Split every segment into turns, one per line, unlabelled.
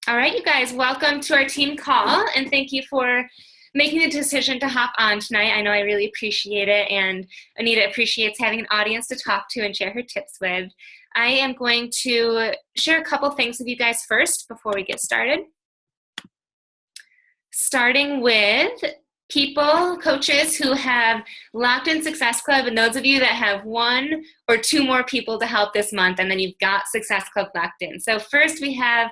All right, you guys, welcome to our team call, and thank you for making the decision to hop on tonight. I know I really appreciate it, and Anita appreciates having an audience to talk to and share her tips with. I am going to share a couple things with you guys first before we get started. Starting with people, coaches who have locked in Success Club, and those of you that have one or two more people to help this month, and then you've got Success Club locked in. So first we have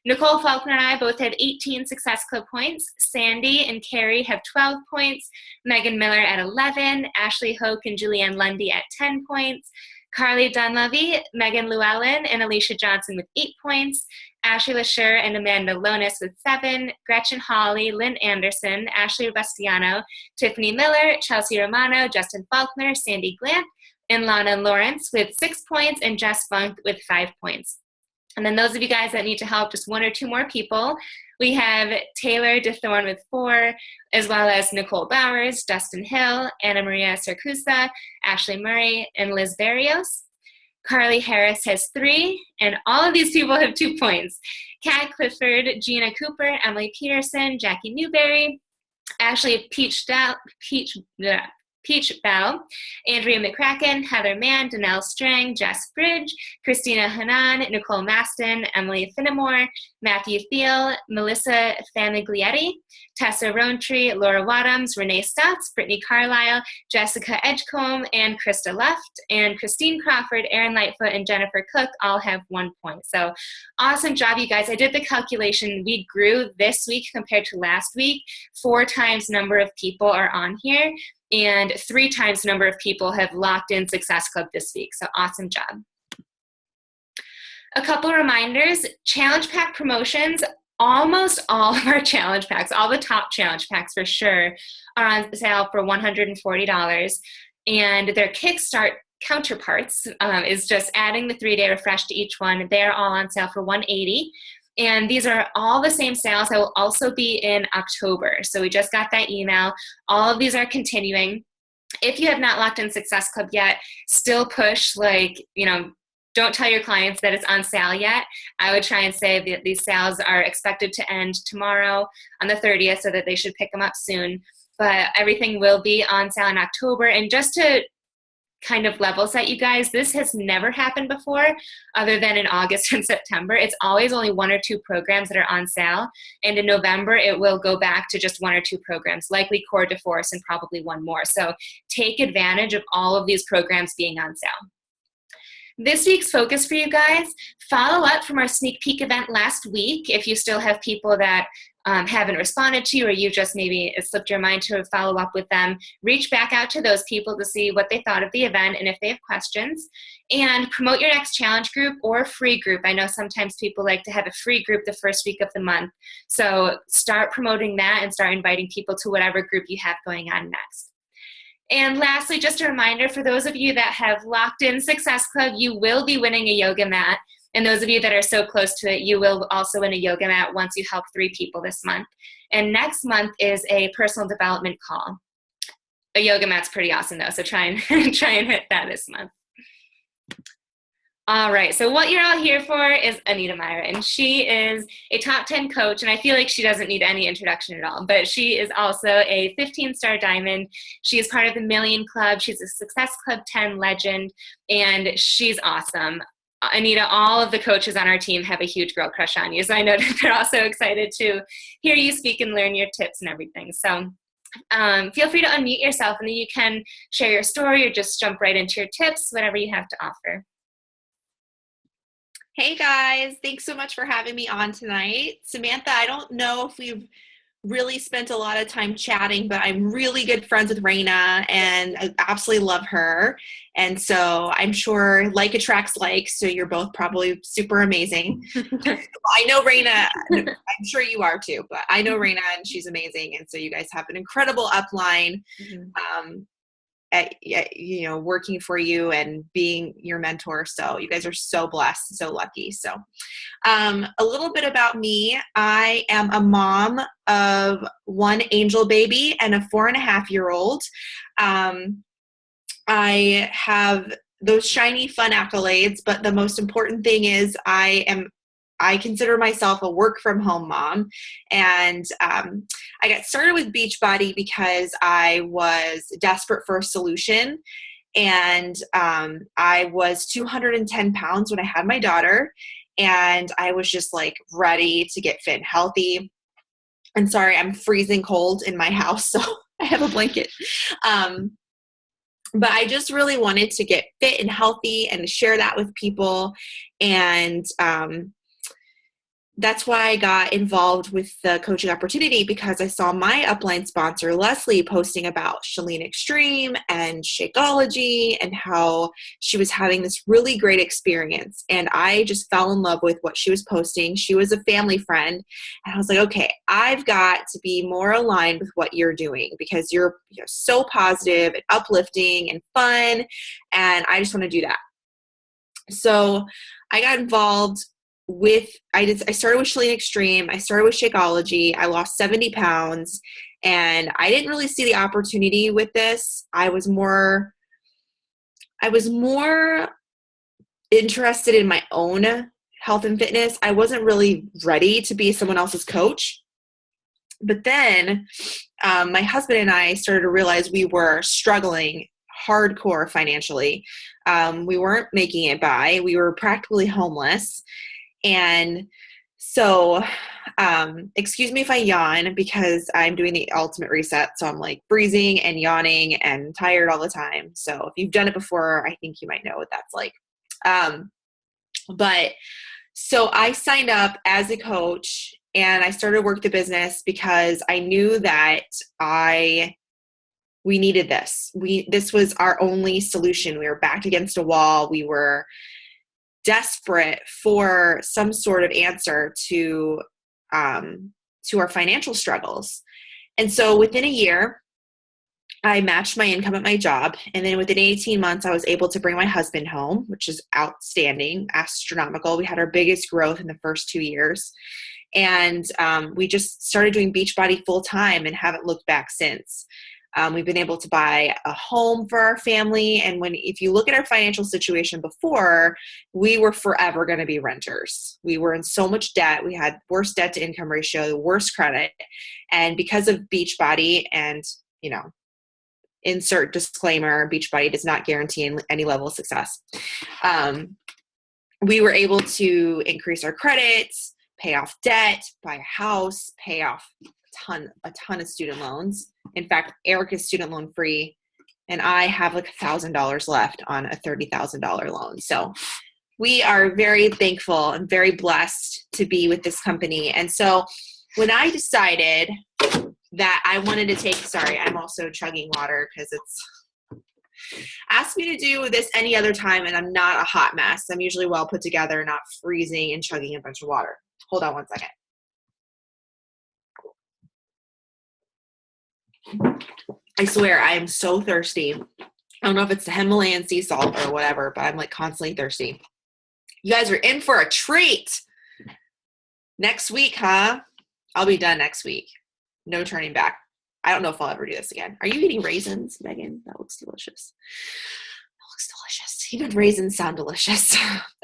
Nicole Faulkner and I both have 18 Success Club points. Sandy and Carrie have 12 points. Megan Miller at 11. Ashley Hoke and Julianne Lundy at 10 points. Carly Dunleavy, Megan Llewellyn, and Alicia Johnson with 8 points. Ashley Lasher and Amanda Lonis with 7. Gretchen Hawley, Lynn Anderson, Ashley Bastiano, Tiffany Miller, Chelsea Romano, Justin Faulkner, Sandy Glamp, and Lana Lawrence with 6 points, and Jess Funk with 5 points. And then those of you guys that need to help, just one or two more people, we have Taylor DeThorne with 4, as well as Nicole Bowers, Dustin Hill, Anna Maria Cercusa, Ashley Murray, and Liz Barrios. Carly Harris has 3, and all of these people have 2 points. Kat Clifford, Gina Cooper, Emily Peterson, Jackie Newberry, Ashley Peach Bell, Andrea McCracken, Heather Mann, Danelle Strang, Jess Bridge, Christina Hanan, Nicole Maston, Emily Finnemore, Matthew Thiel, Melissa Famiglietti, Tessa Rowntree, Laura Wadhams, Renee Stutz, Brittany Carlisle, Jessica Edgecombe, and Krista Left, and Christine Crawford, Erin Lightfoot, and Jennifer Cook all have 1 point. So awesome job, you guys. I did the calculation. We grew this week compared to last week. 4 times number of people are on here, and 3 times the number of people have locked in Success Club this week. So awesome job. A couple reminders, challenge pack promotions. Almost all of our challenge packs, all the top challenge packs for sure, are on sale for $140. And their Kickstart counterparts is just adding the 3-day refresh to each one. They're all on sale for $180. And these are all the same sales that will also be in October. So we just got that email. All of these are continuing. If you have not locked in Success Club yet, still push, don't tell your clients that it's on sale yet. I would try and say that these sales are expected to end tomorrow on the 30th, so that they should pick them up soon. But everything will be on sale in October. And just to kind of level set you guys, this has never happened before other than in August and September. It's always only 1 or 2 programs that are on sale, and in November it will go back to just 1 or 2 programs, likely Core de Force and probably 1 more. So take advantage of all of these programs being on sale. This week's focus for you guys, follow up from our sneak peek event last week. If you still have people that haven't responded to you, or you just maybe it slipped your mind to follow up with them, reach back out to those people to see what they thought of the event and if they have questions. And promote your next challenge group or free group. I know sometimes people like to have a free group the first week of the month. So start promoting that and start inviting people to whatever group you have going on next. And lastly, just a reminder for those of you that have locked in Success Club, you will be winning a yoga mat. And those of you that are so close to it, you will also win a yoga mat once you help 3 people this month. And next month is a personal development call. A yoga mat's pretty awesome though, so try and hit that this month. All right, so what you're all here for is Anita Miron. She is a top 10 coach, and I feel like she doesn't need any introduction at all, but she is also a 15-star diamond. She is part of the Million Club. She's a Success Club 10 legend, and she's awesome. Anita, all of the coaches on our team have a huge girl crush on you, so I know that they're also excited to hear you speak and learn your tips and everything. So feel free to unmute yourself, and then you can share your story or just jump right into your tips, whatever you have to offer.
Hey guys, thanks so much for having me on tonight. Samantha, I don't know if we've really spent a lot of time chatting, but I'm really good friends with Raina and I absolutely love her. And so I'm sure like attracts like, so you're both probably super amazing. I know Raina, I'm sure you are too, but I know Raina and she's amazing. And so you guys have an incredible upline. Working for you and being your mentor. So you guys are so blessed, so lucky. So a little bit about me. I am a mom of 1 angel baby and a 4.5-year-old. I have those shiny, fun accolades, but the most important thing is I am I consider myself a work from home mom. And I got started with Beachbody because I was desperate for a solution. And I was 210 pounds when I had my daughter. And I was just like ready to get fit and healthy. And sorry, I'm freezing cold in my house, so I have a blanket. But I just really wanted to get fit and healthy and to share that with people. And that's why I got involved with the coaching opportunity, because I saw my upline sponsor, Leslie, posting about Chalene Extreme and Shakeology and how she was having this really great experience. And I just fell in love with what she was posting. She was a family friend. And I was like, okay, I've got to be more aligned with what you're doing, because you're so positive and uplifting and fun. And I just want to do that. So I got involved I started with Chalene Extreme. I started with Shakeology. I lost 70 pounds, and I didn't really see the opportunity with this. I was more interested in my own health and fitness. I wasn't really ready to be someone else's coach. But then my husband and I started to realize we were struggling hardcore financially. We weren't making it by. We were practically homeless. And so, excuse me if I yawn, because I'm doing the ultimate reset. So I'm like freezing and yawning and tired all the time. So if you've done it before, I think you might know what that's like. But so I signed up as a coach, and I started to work the business because I knew that we needed this. This was our only solution. We were backed against a wall. We were desperate for some sort of answer to our financial struggles. And so within a year, I matched my income at my job. And then within 18 months, I was able to bring my husband home, which is outstanding, astronomical. We had our biggest growth in the first 2 years. And we just started doing Beachbody full time and haven't looked back since. We've been able to buy a home for our family. And if you look at our financial situation before, we were forever going to be renters. We were in so much debt. We had worst debt to income ratio, the worst credit. And because of Beachbody, and, insert disclaimer, Beachbody does not guarantee any level of success. We were able to increase our credits, pay off debt, buy a house, pay off a ton of student loans. In fact, Eric is student loan free, and I have like $1,000 left on a $30,000 loan. So we are very thankful and very blessed to be with this company. And so when I decided that I wanted to sorry, I'm also chugging water because asked me to do this any other time, and I'm not a hot mess. I'm usually well put together, not freezing and chugging a bunch of water. Hold on one second. I swear, I am so thirsty. I don't know if it's the Himalayan sea salt or whatever, but I'm like constantly thirsty. You guys are in for a treat. Next week, huh? I'll be done next week. No turning back. I don't know if I'll ever do this again. Are you eating raisins, Megan? That looks delicious. Even raisins sound delicious.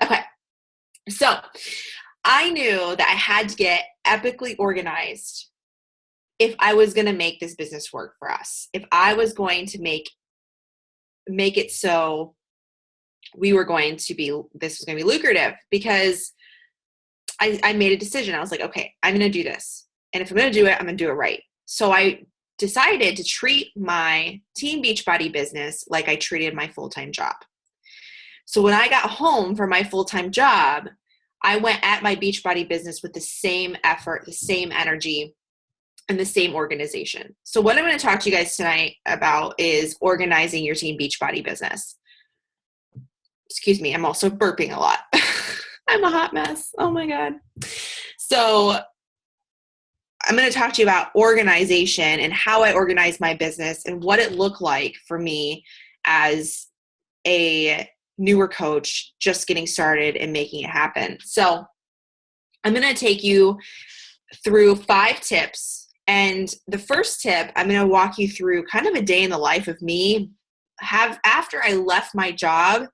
Okay. So I knew that I had to get epically organized if I was going to make this business work for us. If I was going to make it so this was going to be lucrative, because I made a decision. I was like, okay, I'm going to do this. And if I'm going to do it, I'm going to do it right. So I decided to treat my Team Beachbody business like I treated my full-time job. So when I got home from my full-time job, I went at my Beachbody business with the same effort, the same energy, and the same organization. So what I'm going to talk to you guys tonight about is organizing your Team Beachbody business. Excuse me, I'm also burping a lot. I'm a hot mess. Oh my God. So I'm going to talk to you about organization and how I organize my business and what it looked like for me as a newer coach just getting started and making it happen. So I'm going to take you through 5 tips. And the first tip, I'm going to walk you through kind of a day in the life of me after I left my job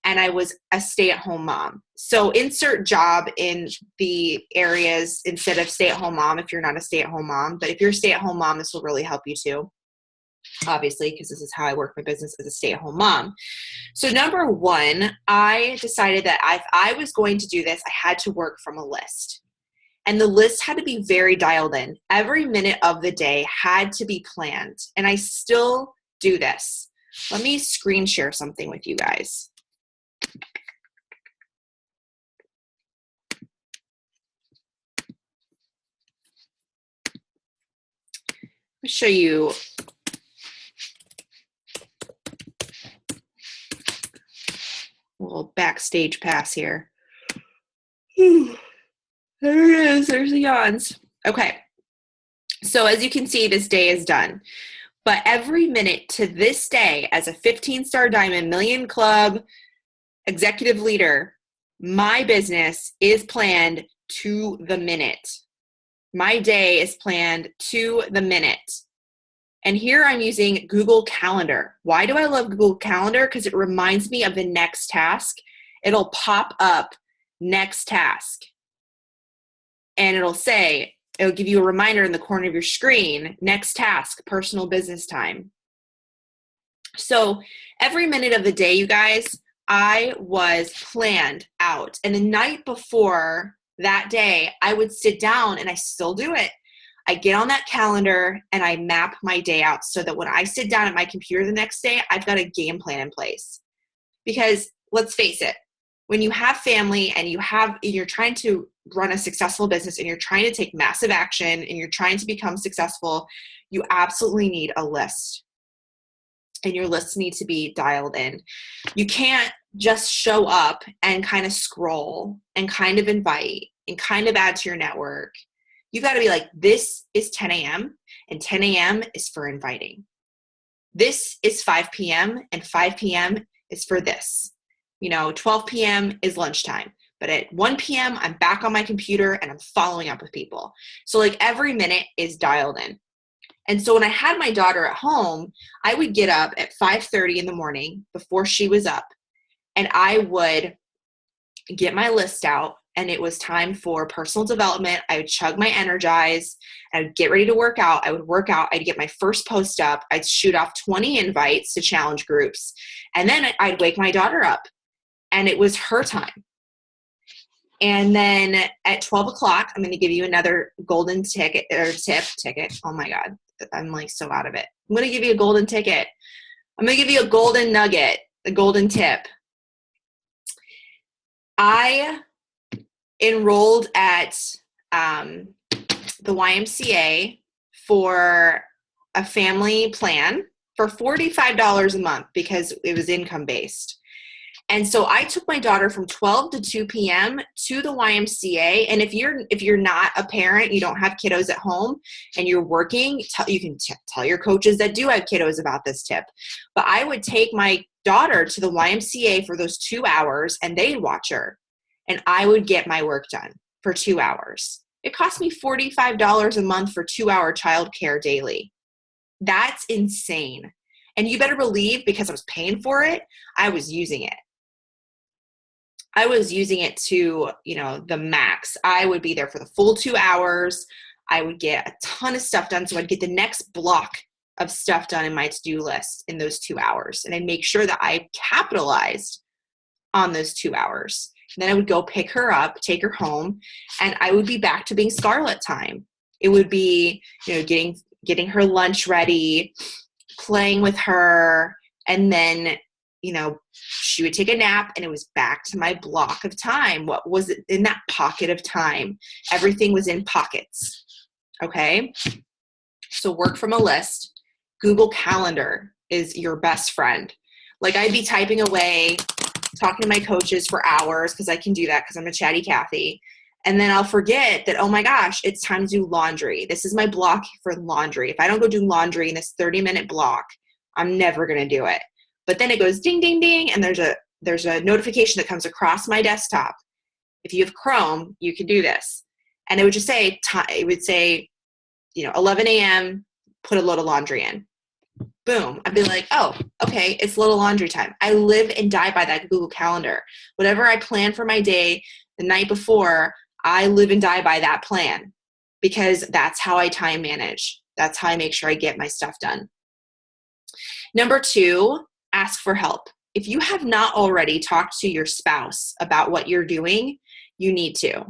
and I was a stay-at-home mom. So insert job in the areas instead of stay-at-home mom if you're not a stay-at-home mom. But if you're a stay-at-home mom, this will really help you too, obviously, because this is how I work my business as a stay-at-home mom. So number one, I decided that if I was going to do this, I had to work from a list. And the list had to be very dialed in. Every minute of the day had to be planned. And I still do this. Let me screen share something with you guys. I'll show you a little backstage pass here. There it is. There's the yawns. Okay. So as you can see, this day is done. But every minute to this day, as a 15-star Diamond Million Club executive leader, my business is planned to the minute. My day is planned to the minute. And here I'm using Google Calendar. Why do I love Google Calendar? Because it reminds me of the next task. It'll pop up next task. And it'll give you a reminder in the corner of your screen, next task, personal business time. So every minute of the day, you guys, I was planned out. And the night before that day, I would sit down, and I still do it. I get on that calendar and I map my day out so that when I sit down at my computer the next day, I've got a game plan in place. Because let's face it, when you have family and you're trying to run a successful business and you're trying to take massive action and you're trying to become successful, you absolutely need a list. And your lists need to be dialed in. You can't just show up and kind of scroll and kind of invite and kind of add to your network. You got to be like, this is 10 a.m. and 10 a.m. is for inviting. This is 5 p.m. and 5 p.m. is for this. 12 p.m. is lunchtime. But at 1 p.m., I'm back on my computer and I'm following up with people. So like every minute is dialed in. And so when I had my daughter at home, I would get up at 5:30 in the morning before she was up, and I would get my list out, and it was time for personal development. I would chug my Energize. I would get ready to work out. I would work out. I'd get my first post up. I'd shoot off 20 invites to challenge groups. And then I'd wake my daughter up, and it was her time. And then at 12 o'clock, I'm going to give you another golden ticket. Oh my God. I'm like so out of it. I'm going to give you a golden ticket. I'm going to give you a golden nugget, a golden tip. I enrolled at the YMCA for a family plan for $45 a month because it was income based. And so I took my daughter from 12 to 2 p.m. to the YMCA. And if you're not a parent, you don't have kiddos at home and you're working, you can tell your coaches that do have kiddos about this tip. But I would take my daughter to the YMCA for those 2 hours and they'd watch her. And I would get my work done for 2 hours. It cost me $45 a month for 2-hour childcare daily. That's insane. And you better believe, because I was paying for it, I was using it. I was using it to, the max. I would be there for the full 2 hours. I would get a ton of stuff done. So I'd get the next block of stuff done in my to-do list in those 2 hours. And I'd make sure that I capitalized on those 2 hours. And then I would go pick her up, take her home, and I would be back to being Scarlet time. It would be, getting her lunch ready, playing with her, and then, she would take a nap and it was back to my block of time. What was it in that pocket of time? Everything was in pockets. Okay. So work from a list. Google Calendar is your best friend. Like I'd be typing away, talking to my coaches for hours because I can do that because I'm a chatty Cathy. And then I'll forget that, oh my gosh, it's time to do laundry. This is my block for laundry. If I don't go do laundry in this 30-minute block, I'm never going to do it. But then it goes ding, ding, ding, and there's a notification that comes across my desktop. If you have Chrome, you can do this. And it would just say, 11 a.m., put a load of laundry in. Boom. I'd be like, oh, okay, it's little laundry time. I live and die by that Google Calendar. Whatever I plan for my day the night before, I live and die by that plan because that's how I time manage. That's how I make sure I get my stuff done. Number 2, ask for help. If you have not already talked to your spouse about what you're doing, you need to.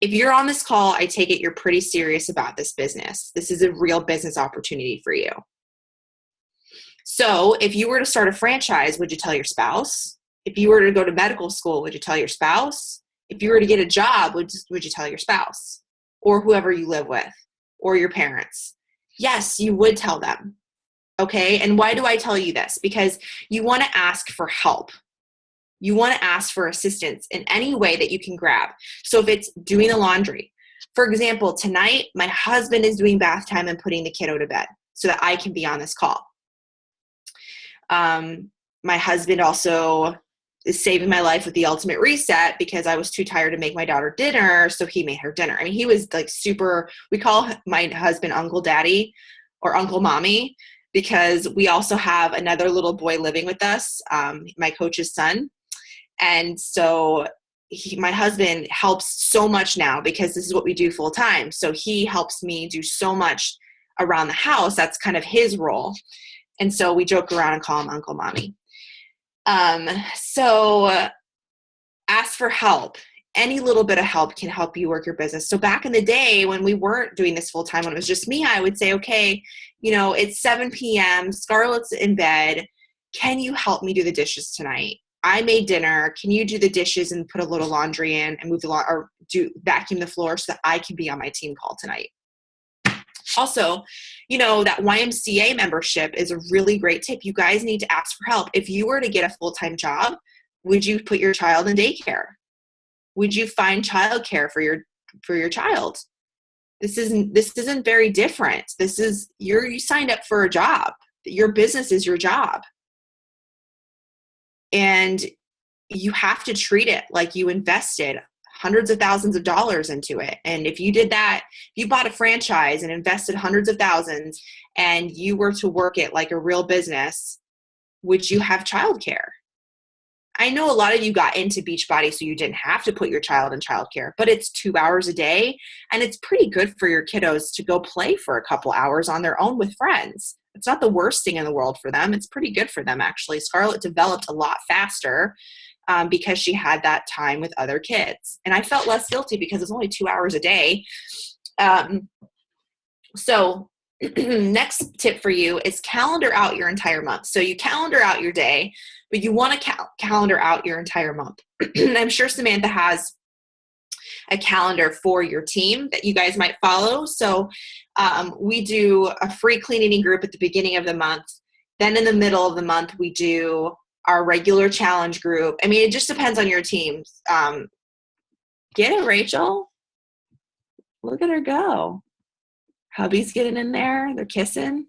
If you're on this call, I take it you're pretty serious about this business. This is a real business opportunity for you. So if you were to start a franchise, would you tell your spouse? If you were to go to medical school, would you tell your spouse? If you were to get a job, would you tell your spouse or whoever you live with or your parents? Yes, you would tell them. Okay. And why do I tell you this? Because you want to ask for help. You want to ask for assistance in any way that you can grab. So if it's doing the laundry, for example, tonight, my husband is doing bath time and putting the kiddo to bed so that I can be on this call. My husband also is saving my life with the ultimate reset because I was too tired to make my daughter dinner. So he made her dinner. I mean, he was like super, we call my husband Uncle Daddy or Uncle Mommy because we also have another little boy living with us, my coach's son. And so my husband helps so much now because this is what we do full time. So he helps me do so much around the house. That's kind of his role. And so we joke around and call him Uncle Mommy. So ask for help. Any little bit of help can help you work your business. So back in the day when we weren't doing this full time, when it was just me, I would say, okay, it's 7 p.m. Scarlett's in bed. Can you help me do the dishes tonight? I made dinner. Can you do the dishes and put a little laundry in and move the or vacuum the floor so that I can be on my team call tonight? Also, that YMCA membership is a really great tip. You guys need to ask for help. If you were to get a full-time job, would you put your child in daycare? Would you find childcare for your child? This isn't very different. You signed up for a job. Your business is your job. And you have to treat it like you invested hundreds of thousands of dollars into it. And if you did that, you bought a franchise and invested hundreds of thousands and you were to work it like a real business, would you have childcare? I know a lot of you got into Beachbody so you didn't have to put your child in childcare, but it's 2 hours a day and it's pretty good for your kiddos to go play for a couple hours on their own with friends. It's not the worst thing in the world for them. It's pretty good for them, actually. Scarlett developed a lot faster because she had that time with other kids. And I felt less guilty because it's only 2 hours a day. So next tip for you is calendar out your entire month. So you calendar out your day, but you want to calendar out your entire month. I'm sure Samantha has a calendar for your team that you guys might follow. So we do a free clean eating group at the beginning of the month. Then in the middle of the month, we do our regular challenge group. I mean, it just depends on your team. Get it, Rachel? Look at her go. Hubby's getting in there. They're kissing.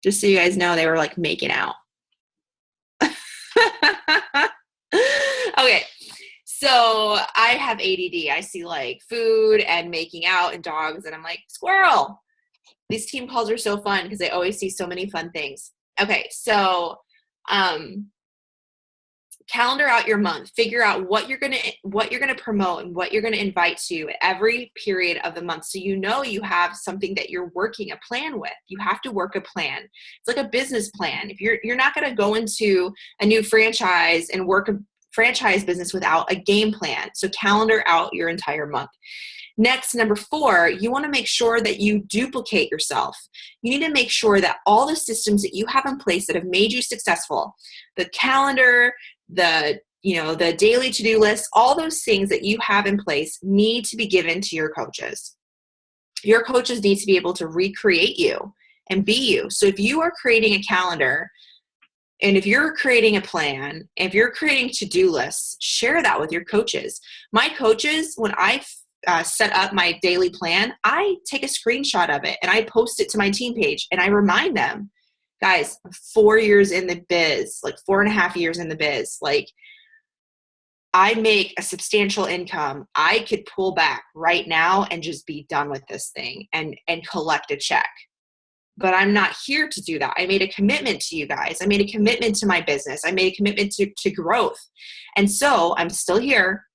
Just so you guys know, they were like making out. Okay. So I have ADD. I see like food and making out and dogs, and I'm like, squirrel. These team calls are so fun because I always see so many fun things. Okay, so calendar out your month. Figure out what you're gonna promote and what you're gonna invite to every period of the month, so you have something that you're working a plan with. You have to work a plan. It's like a business plan. If you're not gonna go into a new franchise and work a franchise business without a game plan. So calendar out your entire month. Next, number 4, you want to make sure that you duplicate yourself. You need to make sure that all the systems that you have in place that have made you successful, the calendar, the daily to-do list, all those things that you have in place need to be given to your coaches. Your coaches need to be able to recreate you and be you. So if you are creating a calendar, and if you're creating a plan, if you're creating to-do lists, share that with your coaches. My coaches, when I set up my daily plan, I take a screenshot of it and I post it to my team page and I remind them, guys, 4 years in the biz, like 4.5 years in the biz, like I make a substantial income. I could pull back right now and just be done with this thing and collect a check. but I'm not here to do that. I made a commitment to you guys. I made a commitment to my business. I made a commitment to growth. And so I'm still here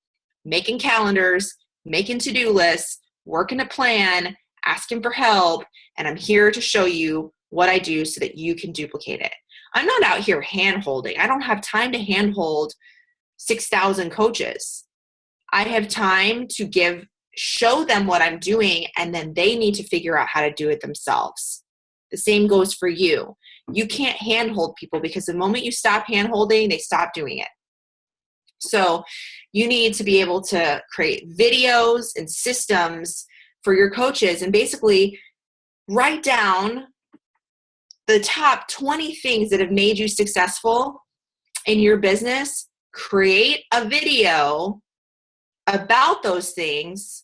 making calendars, making to-do lists, working a plan, asking for help. And I'm here to show you what I do so that you can duplicate it. I'm not out here hand-holding. I don't have time to hand-hold 6,000 coaches. I have time to show them what I'm doing, and then they need to figure out how to do it themselves. The same goes for you. You can't handhold people, because the moment you stop handholding, they stop doing it. So you need to be able to create videos and systems for your coaches, and basically write down the top 20 things that have made you successful in your business. Create a video about those things,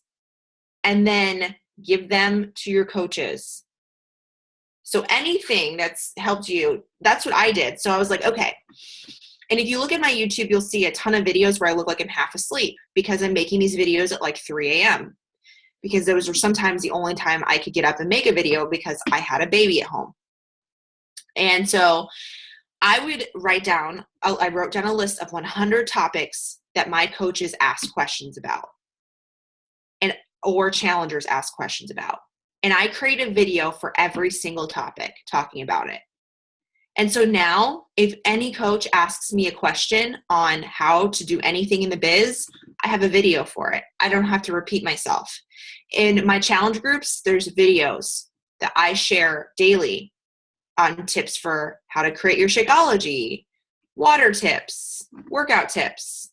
and then give them to your coaches. So anything that's helped you, that's what I did. So I was like, okay. And if you look at my YouTube, you'll see a ton of videos where I look like I'm half asleep, because I'm making these videos at like 3 a.m. because those are sometimes the only time I could get up and make a video, because I had a baby at home. And so I wrote down a list of 100 topics that my coaches ask questions about, or challengers ask questions about. And I create a video for every single topic talking about it. And so now, if any coach asks me a question on how to do anything in the biz, I have a video for it. I don't have to repeat myself. In my challenge groups, there's videos that I share daily on tips for how to create your Shakeology, water tips, workout tips,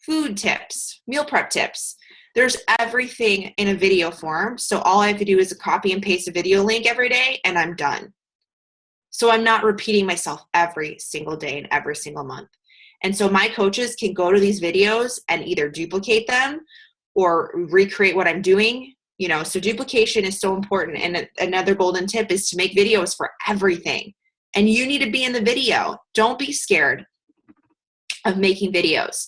food tips, meal prep tips. There's everything in a video form. So all I have to do is copy and paste a video link every day, and I'm done. So I'm not repeating myself every single day and every single month. And so my coaches can go to these videos and either duplicate them or recreate what I'm doing. So duplication is so important. And another golden tip is to make videos for everything. And you need to be in the video. Don't be scared of making videos.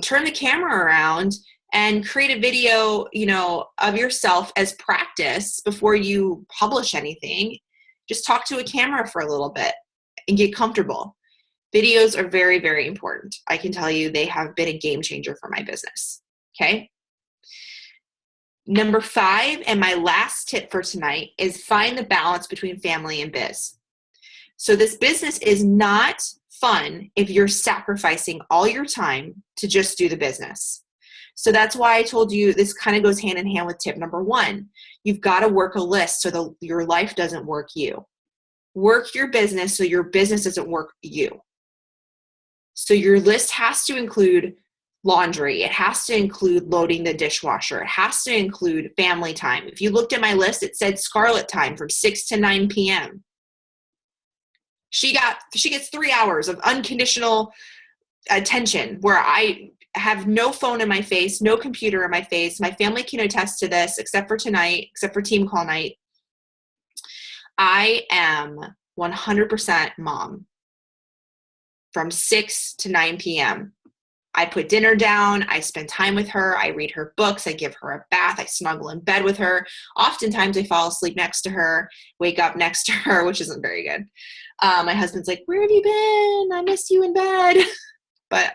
Turn the camera around and create a video, of yourself as practice before you publish anything. Just talk to a camera for a little bit and get comfortable. Videos are very, very important. I can tell you they have been a game changer for my business. Okay. Number 5, and my last tip for tonight, is find the balance between family and biz. So this business is not fun if you're sacrificing all your time to just do the business. So that's why I told you this kind of goes hand in hand with tip number 1. You've got to work a list so your life doesn't work you. Work your business so your business doesn't work you. So your list has to include laundry. It has to include loading the dishwasher. It has to include family time. If you looked at my list, it said Scarlett time from 6 to 9 p.m. She gets 3 hours of unconditional attention where I have no phone in my face, no computer in my face. My family can attest to this, except for tonight, except for team call night. I am 100% mom from 6 to 9 p.m. I put dinner down. I spend time with her. I read her books. I give her a bath. I snuggle in bed with her. Oftentimes I fall asleep next to her, wake up next to her, which isn't very good. My husband's like, "Where have you been? I miss you in bed." But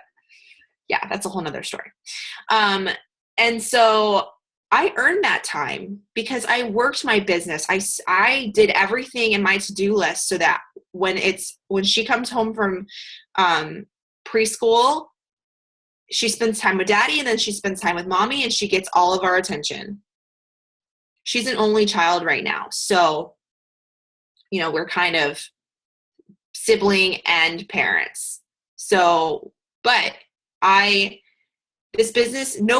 yeah, that's a whole nother story. And so I earned that time because I worked my business. I did everything in my to-do list so that when she comes home from preschool, she spends time with daddy, and then she spends time with mommy, and she gets all of our attention. She's an only child right now. So, we're kind of sibling and parents. So, but no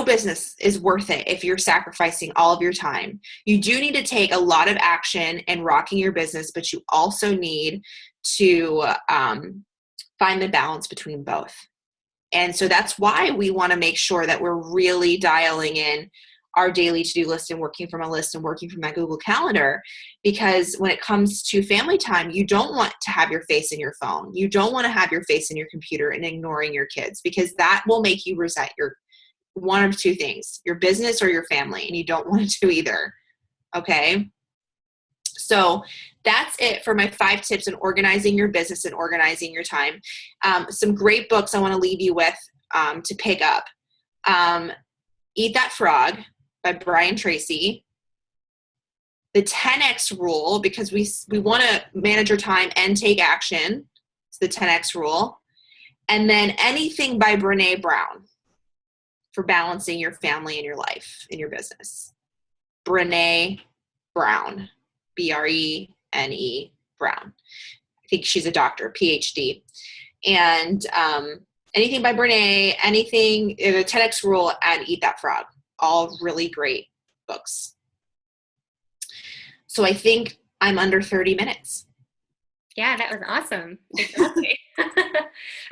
business is worth it if you're sacrificing all of your time. You do need to take a lot of action in rocking your business, but you also need to find the balance between both. And so that's why we want to make sure that we're really dialing in our daily to-do list and working from a list and working from that Google Calendar. Because when it comes to family time, you don't want to have your face in your phone. You don't want to have your face in your computer and ignoring your kids, because that will make you resent your one of two things, your business or your family, and you don't want to do either. Okay. So that's it for my 5 tips on organizing your business and organizing your time. Some great books I want to leave you with to pick up. Eat That Frog by Brian Tracy. The 10X rule, because we want to manage your time and take action. It's the 10X rule. And then Anything by Brené Brown for balancing your family and your life and your business. Brené Brown, Brene Brown. I think she's a doctor, PhD. And Anything by Brené, Anything, the 10X rule, and Eat That Frog. All really great books. So I think I'm under 30 minutes.
Yeah, that was awesome. Exactly.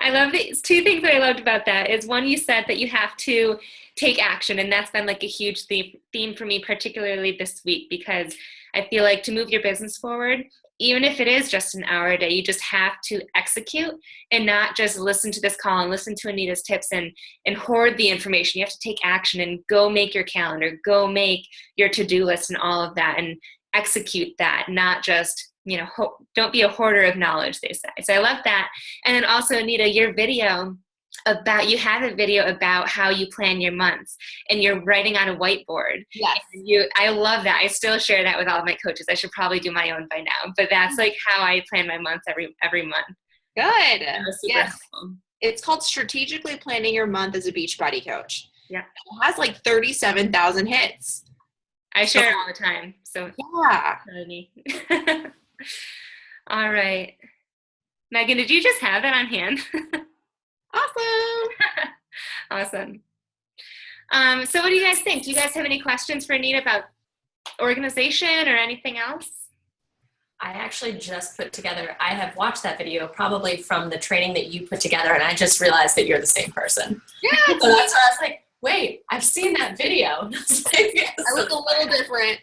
I love these 2 things that I loved about that is, one, you said that you have to take action, and that's been like a huge theme for me, particularly this week, because I feel like to move your business forward, even if it is just an hour a day, you just have to execute and not just listen to this call and listen to Anita's tips and hoard the information. You have to take action and go make your calendar, go make your to-do list and all of that, and execute that, not just, don't be a hoarder of knowledge, they say. So I love that. And then also, Anita, you have a video about how you plan your months, and you're writing on a whiteboard.
Yes.
I love that. I still share that with all of my coaches. I should probably do my own by now, but that's like how I plan my months every month.
Good.
Yes.
Helpful. It's called Strategically Planning Your Month as a Beachbody Coach.
Yeah.
It has like 37,000 hits.
I share it all the time. So
yeah.
All right. Megan, did you just have that on hand?
Awesome.
Awesome. So what do you guys think? Do you guys have any questions for Anita about organization or anything else?
I actually just I have watched that video probably from the training that you put together, and I just realized that you're the same person.
Yeah.
So that's why I was like, wait, I've seen that video.
I look a little different.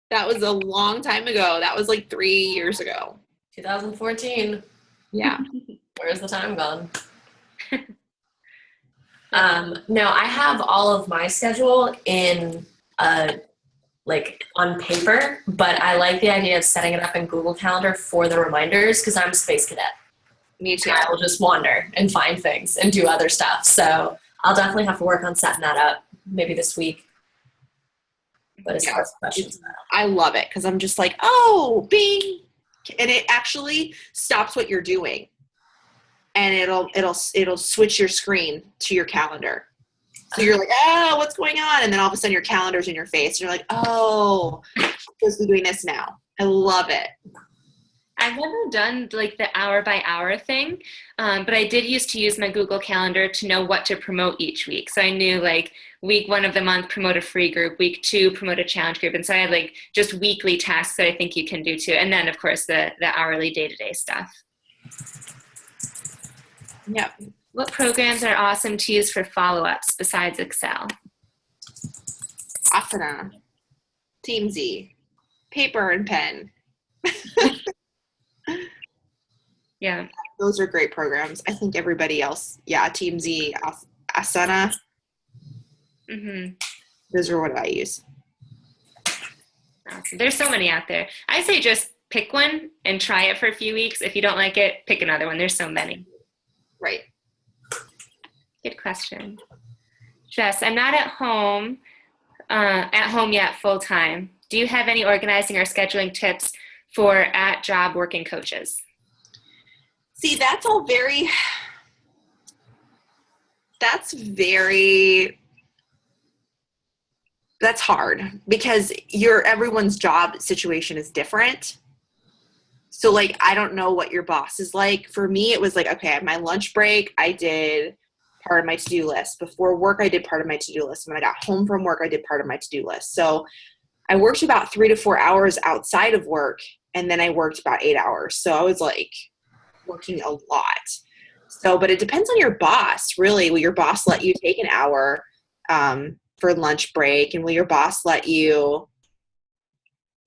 That was a long time ago. That was like 3 years ago.
2014.
Yeah.
Where's the time gone? No, I have all of my schedule in on paper, but I like the idea of setting it up in Google Calendar for the reminders, because I'm a space cadet.
Me too.
I will just wander and find things and do other stuff. So I'll definitely have to work on setting that up maybe this week. But as far as questions,
I love it, because I'm just like, oh, bing, and it actually stops what you're doing, and it'll switch your screen to your calendar. So you're like, oh, what's going on? And then all of a sudden your calendar's in your face. And you're like, oh, I'm supposed to be doing this now. I love it.
I've never done like the hour by hour thing, but I did used to use my Google Calendar to know what to promote each week. So I knew like week 1 of the month, promote a free group, week 2, promote a challenge group. And so I had like just weekly tasks that I think you can do too. And then of course the hourly day-to-day stuff.
Yep.
What programs are awesome to use for follow-ups besides Excel?
Asana, Teamsy, paper and pen.
Yeah.
Those are great programs. I think everybody else, Teamsy, Asana.
Mm-hmm.
Those are what I use.
Awesome. There's so many out there. I say just pick one and try it for a few weeks. If you don't like it, pick another one. There's so many.
Right.
Good question. Jess, I'm not at home yet full time. Do you have any organizing or scheduling tips for at-job working coaches?
See, that's hard, because everyone's job situation is different. So like, I don't know what your boss is like. For me, it was like, okay, at my lunch break, I did part of my to-do list. Before work, I did part of my to-do list. When I got home from work, I did part of my to-do list. So I worked about 3 to 4 hours outside of work, and then I worked about 8 hours. So I was like working a lot. So, but it depends on your boss, really. Will your boss let you take an hour for lunch break? And will your boss let you,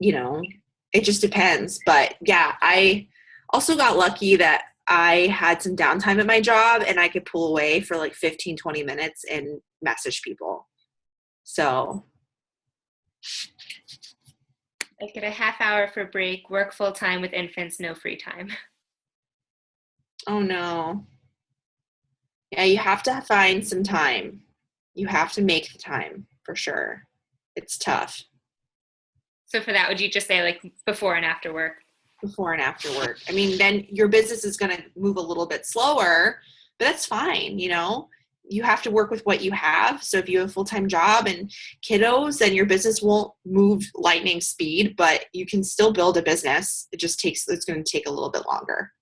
it just depends. But yeah, I also got lucky that I had some downtime at my job, and I could pull away for like 15, 20 minutes and message people. So
I get a half hour for break, work full time with infants, no free time.
Oh no. Yeah, you have to find some time. You have to make the time for sure. It's tough.
So for that, would you just say like before and after work?
Before and after work. I mean, then your business is going to move a little bit slower, but that's fine. You know, you have to work with what you have. So if you have a full-time job and kiddos, then your business won't move lightning speed, but you can still build a business. It's going to take a little bit longer.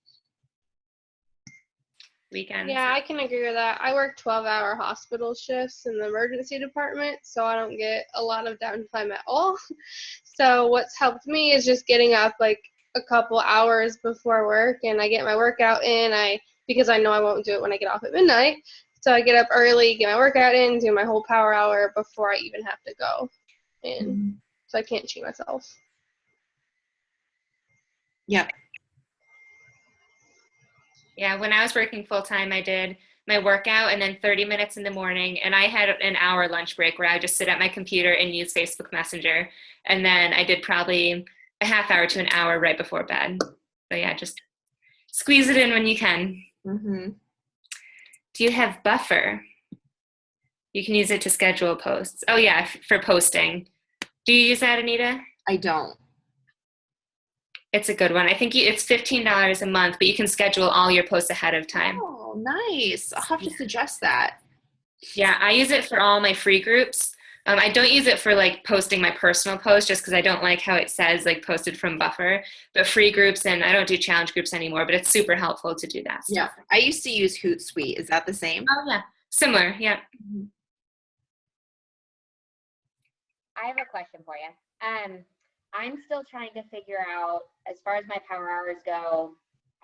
Weekends.
Yeah, I can agree with that. I work 12-hour hospital shifts in the emergency department, so I don't get a lot of downtime at all. So what's helped me is just getting up like a couple hours before work, and I get my workout in. Because I know I won't do it when I get off at midnight, so I get up early, get my workout in, do my whole power hour before I even have to go in. So I can't cheat myself.
Yep.
Yeah, when I was working full-time, I did my workout and then 30 minutes in the morning, and I had an hour lunch break where I would just sit at my computer and use Facebook Messenger, and then I did probably a half hour to an hour right before bed. So yeah, just squeeze it in when you can.
Mm-hmm.
Do you have Buffer? You can use it to schedule posts. Oh yeah, for posting. Do you use that, Anita?
I don't.
It's a good one. I think it's $15 a month, but you can schedule all your posts ahead of time.
Oh, nice. I'll have to suggest that.
Yeah, I use it for all my free groups. I don't use it for like posting my personal posts just because I don't like how it says like posted from Buffer, but free groups, and I don't do challenge groups anymore, but it's super helpful to do that stuff.
Yeah, I used to use Hootsuite. Is that the same?
Oh yeah, similar, yeah.
I have a question for you. I'm still trying to figure out, as far as my power hours go,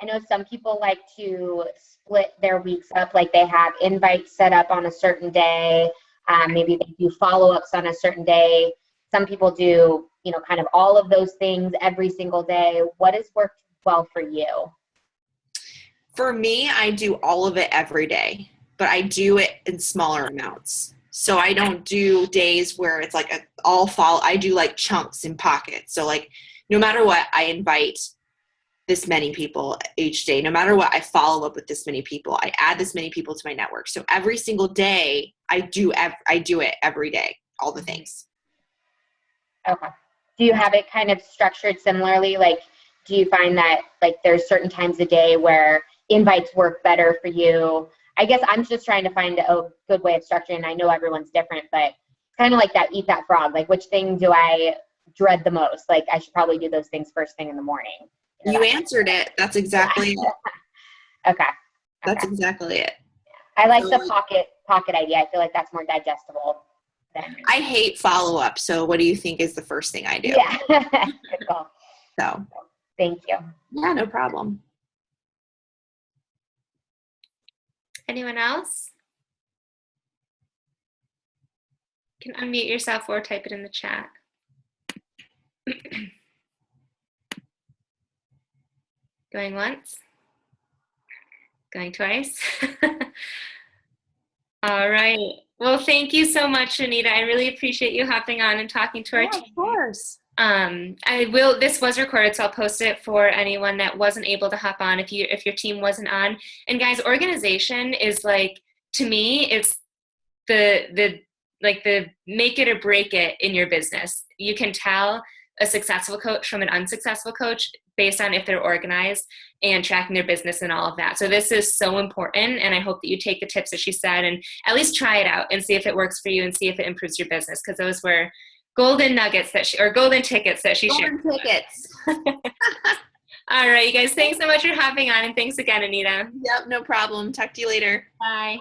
I know some people like to split their weeks up, like they have invites set up on a certain day. Maybe they do follow-ups on a certain day. Some people do, kind of all of those things every single day. What has worked well for you?
For me, I do all of it every day, but I do it in smaller amounts. So I don't do days where it's like I do like chunks in pockets. So like no matter what, I invite this many people each day. No matter what, I follow up with this many people. I add this many people to my network. So every single day I do it every day, all the things.
Okay. Do you have it kind of structured similarly? Like, do you find that like there's certain times a day where invites work better for you? I guess I'm just trying to find a good way of structuring. I know everyone's different, but kind of like that eat that frog. Like, which thing do I dread the most? Like, I should probably do those things first thing in the morning.
You answered it. That's exactly it.
Okay.
That's exactly it.
I like the pocket idea. I feel like that's more digestible.
I hate follow-up. So what do you think is the first thing I do?
Yeah. Good call.
So
thank you.
Yeah, no problem.
Anyone else? You can unmute yourself or type it in the chat. Going once? Going twice? All right. Well, thank you so much, Anita. I really appreciate you hopping on and talking to our team.
Of course.
This was recorded, so I'll post it for anyone that wasn't able to hop on if your team wasn't on. And guys, organization is like, to me, it's the make it or break it in your business. You can tell a successful coach from an unsuccessful coach based on if they're organized and tracking their business and all of that. So this is so important, and I hope that you take the tips that she said and at least try it out and see if it works for you and see if it improves your business, because those were golden nuggets golden tickets that she shared.
Golden tickets.
All right, you guys, thanks so much for hopping on, and thanks again, Anita.
Yep, no problem. Talk to you later.
Bye.